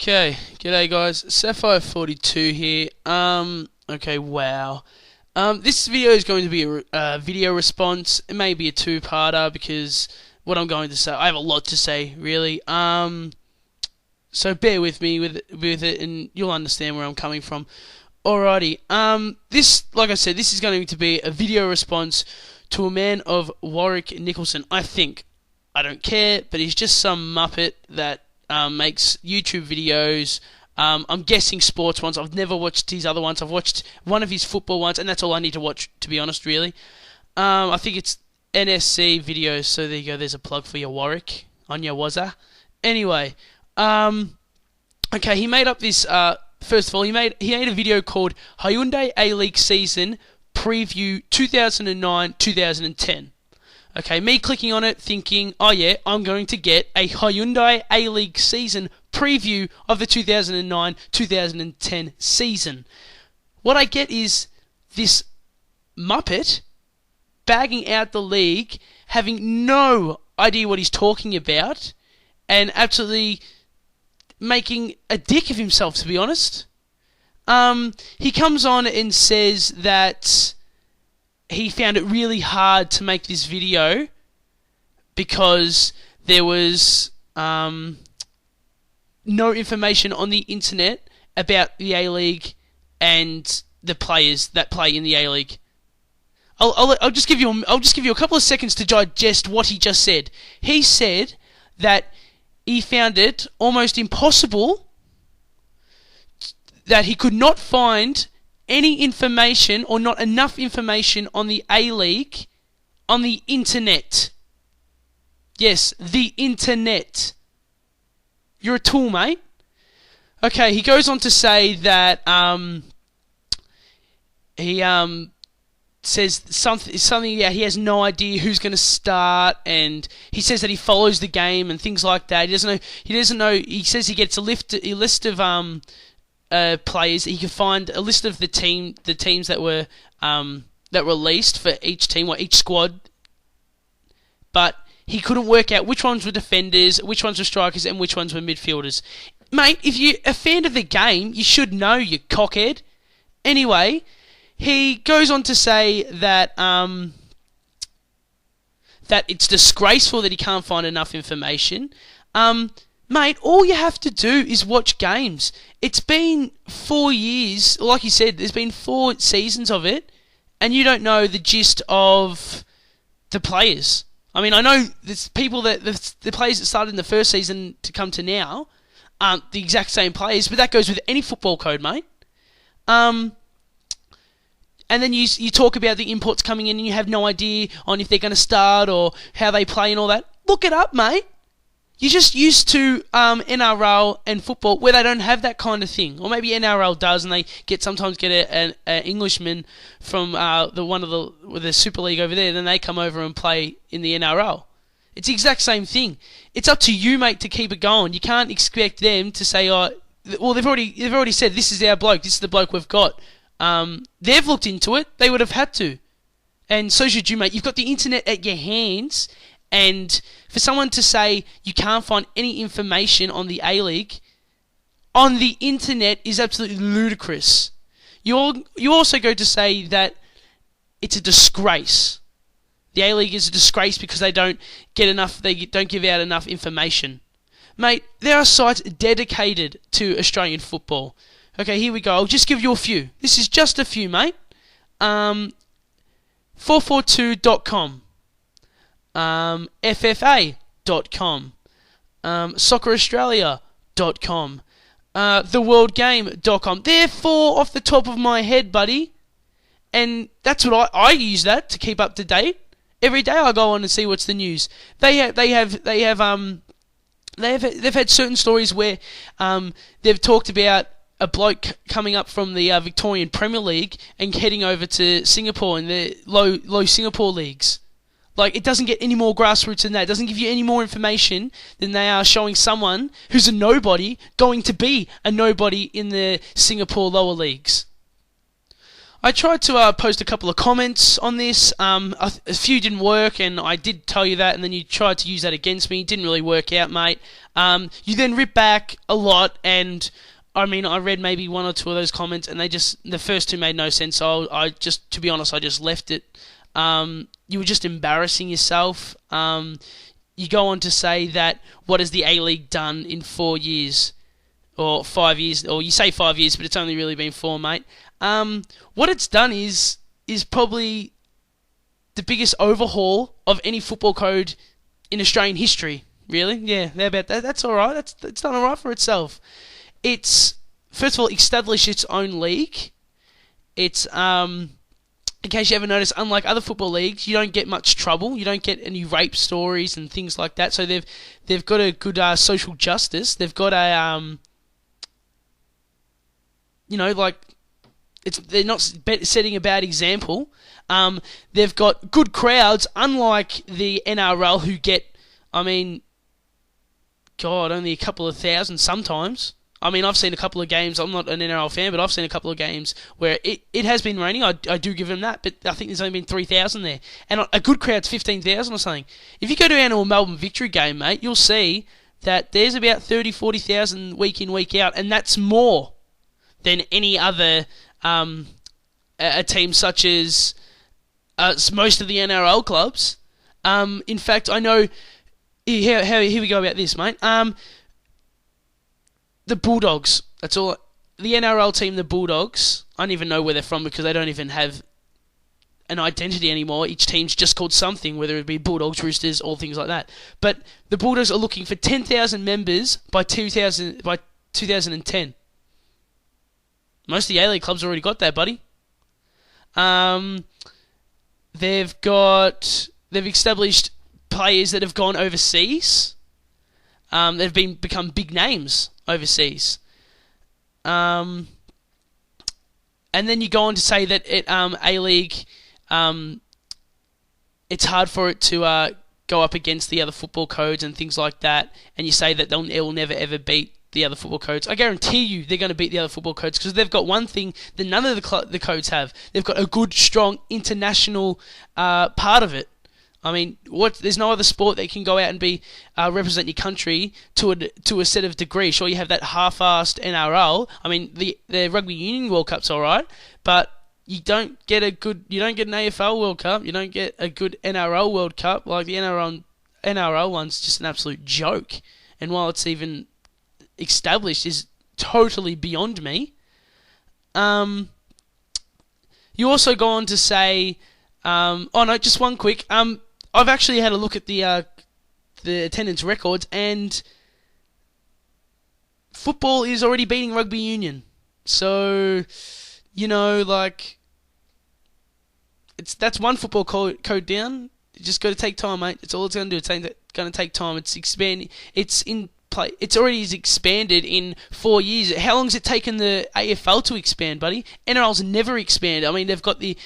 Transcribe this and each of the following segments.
Okay, g'day guys, Sapphire42 here. Okay, wow. This video is going to be a video response. It may be a two-parter because what I'm going to say, I have a lot to say, really. So bear with me with it, and you'll understand where I'm coming from. Alrighty. This, like I said, this is going to be a video response to a man of Warwick Nicholson. I think. I don't care, but he's just some muppet that makes YouTube videos. I'm guessing sports ones. I've never watched his other ones. I've watched one of his football ones, and that's all I need to watch, to be honest, really. I think it's NSC videos, so there you go. There's a plug for your Warwick on your Wazza. Anyway, okay, he made up this. First of all, he made a video called Hyundai A-League Season Preview 2009-2010. Okay, me clicking on it thinking, oh yeah, I'm going to get a Hyundai A-League season preview of the 2009-2010 season. What I get is this muppet bagging out the league, having no idea what he's talking about, and absolutely making a dick of himself, to be honest. He comes on and says that he found it really hard to make this video because there was no information on the internet about the A-League and the players that play in the A-League. I'll just give you a couple of seconds to digest what he just said. He said that he found it almost impossible that he could not find any information or not enough information on the A-League on the internet. Yes, the internet. You're a tool, mate. Okay, he goes on to say that he says something that he has no idea who's going to start, and he says that he follows the game and things like that. He doesn't know. He says he gets a list of players. He could find a list of the teams that were released for each team or each squad, but he couldn't work out which ones were defenders, which ones were strikers, and which ones were midfielders. Mate, if you're a fan of the game, you should know, you cockhead. Anyway, he goes on to say that that it's disgraceful that he can't find enough information. Mate, all you have to do is watch games. It's been 4 years, like he said, there's been 4 seasons of it, and you don't know the gist of the players. I mean, I know there's people that the players that started in the first season to come to now aren't the exact same players, but that goes with any football code, mate. And then you talk about the imports coming in, and you have no idea on if they're going to start or how they play and all that. Look it up, mate. You're just used to NRL and football where they don't have that kind of thing, or maybe NRL does, and they sometimes get an Englishman from the Super League over there. Then they come over and play in the NRL. It's the exact same thing. It's up to you, mate, to keep it going. You can't expect them to say, "Oh, well, they've already said this is our bloke. This is the bloke we've got." They've looked into it. They would have had to, and so should you, mate. You've got the internet at your hands. And for someone to say you can't find any information on the A-League on the internet is absolutely ludicrous. You also go to say that it's a disgrace. The A-League is a disgrace because they don't give out enough information. Mate, there are sites dedicated to Australian football. Okay, here we go. I'll just give you a few. This is just a few, mate. 442.com. FFA.com, SoccerAustralia.com, TheWorldGame.com. They're 4 off the top of my head, buddy, and that's what I use that to keep up to date. Every day I go on and see what's the news. They've had certain stories where they've talked about a bloke coming up from the Victorian Premier League and heading over to Singapore in the low Singapore leagues. Like, it doesn't get any more grassroots than that. It doesn't give you any more information than they are showing someone who's a nobody going to be a nobody in the Singapore lower leagues. I tried to post a couple of comments on this. A few didn't work, and I did tell you that, and then you tried to use that against me. It didn't really work out, mate. You then ripped back a lot, and I mean, I read maybe one or two of those comments, and the first two made no sense. So to be honest, I just left it. You were just embarrassing yourself. You go on to say that what has the A-League done in 4 years or 5 years, or you say 5 years, but it's only really been 4, mate. What it's done is probably the biggest overhaul of any football code in Australian history. Really? Yeah, about that. That's all right. It's done all right for itself. It's first of all established its own league. It's in case you ever noticed, unlike other football leagues, you don't get much trouble. You don't get any rape stories and things like that. So they've got a good social justice. They've got a they're not setting a bad example. They've got good crowds, unlike the NRL, who get, I mean, God, only a couple of thousand sometimes. I mean, I've seen a couple of games. I'm not an NRL fan, but I've seen a couple of games where it has been raining. I do give them that, but I think there's only been 3,000 there. And a good crowd's 15,000 or something. If you go down to a Melbourne Victory game, mate, you'll see that there's about 30,000, 40,000 week in, week out, and that's more than any other a team such as most of the NRL clubs. In fact, I know... Here we go about this, mate. The Bulldogs. That's all. The NRL team, the Bulldogs. I don't even know where they're from because they don't even have an identity anymore. Each team's just called something, whether it be Bulldogs, Roosters, all things like that. But the Bulldogs are looking for 10,000 members by 2010. Most of the A-League clubs already got that, buddy. They've established players that have gone overseas. They've become big names overseas. And then you go on to say that A-League, it's hard for it to go up against the other football codes and things like that, and you say that it will never ever beat the other football codes. I guarantee you they're going to beat the other football codes because they've got one thing that none of the codes have. They've got a good, strong international part of it. I mean, there's no other sport that can go out and represent your country to a set of degree. Sure, you have that half-assed NRL. I mean, the Rugby Union World Cup's all right, but you don't get an AFL World Cup. You don't get a good NRL World Cup. Like the NRL one's just an absolute joke. And while it's even established, is totally beyond me. You also go on to say, just one quick. I've actually had a look at the attendance records, and football is already beating rugby union. So, that's one football code down. You just got to take time, mate. It's all it's going to do. It's going to take time. It's expanding. It's in play. It's already expanded in 4 years. How long has it taken the AFL to expand, buddy? NRL's never expanded. I mean, they've got the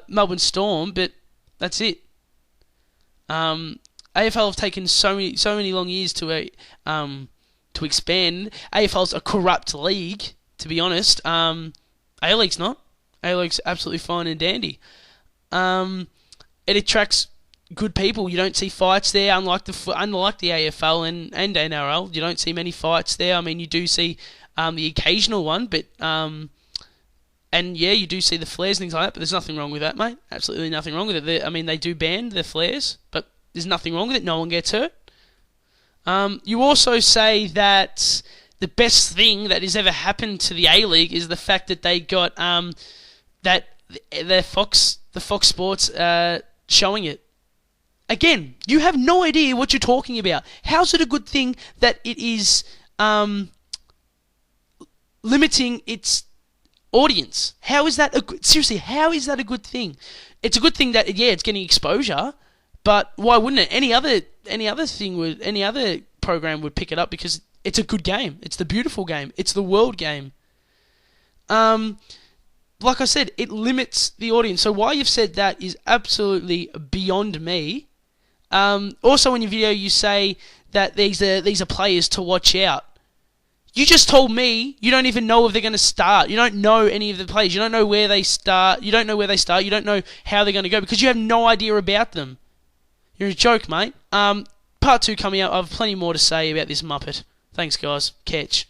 Melbourne Storm, but that's it. AFL have taken so many long years to expand. AFL's a corrupt league, to be honest. A-League's not. A-League's absolutely fine and dandy. It attracts good people. You don't see fights there, unlike the AFL and NRL. You don't see many fights there. I mean, you do see the occasional one, but and yeah, you do see the flares and things like that, but there's nothing wrong with that, mate. Absolutely nothing wrong with it. They do ban the flares, but there's nothing wrong with it. No one gets hurt. You also say that the best thing that has ever happened to the A-League is the fact that they got that the Fox Sports showing it. Again, you have no idea what you're talking about. How's it a good thing that it is limiting its audience? How is that seriously? How is that a good thing? It's a good thing that it's getting exposure, but why wouldn't it? Any other program would pick it up because it's a good game. It's the beautiful game. It's the world game. Like I said, it limits the audience. So why you've said that is absolutely beyond me. Also in your video you say that these are players to watch out. You just told me you don't even know if they're going to start. You don't know any of the players. You don't know where they start. You don't know where they start. You don't know how they're going to go because you have no idea about them. You're a joke, mate. Part 2 coming out. I have plenty more to say about this Muppet. Thanks, guys. Catch.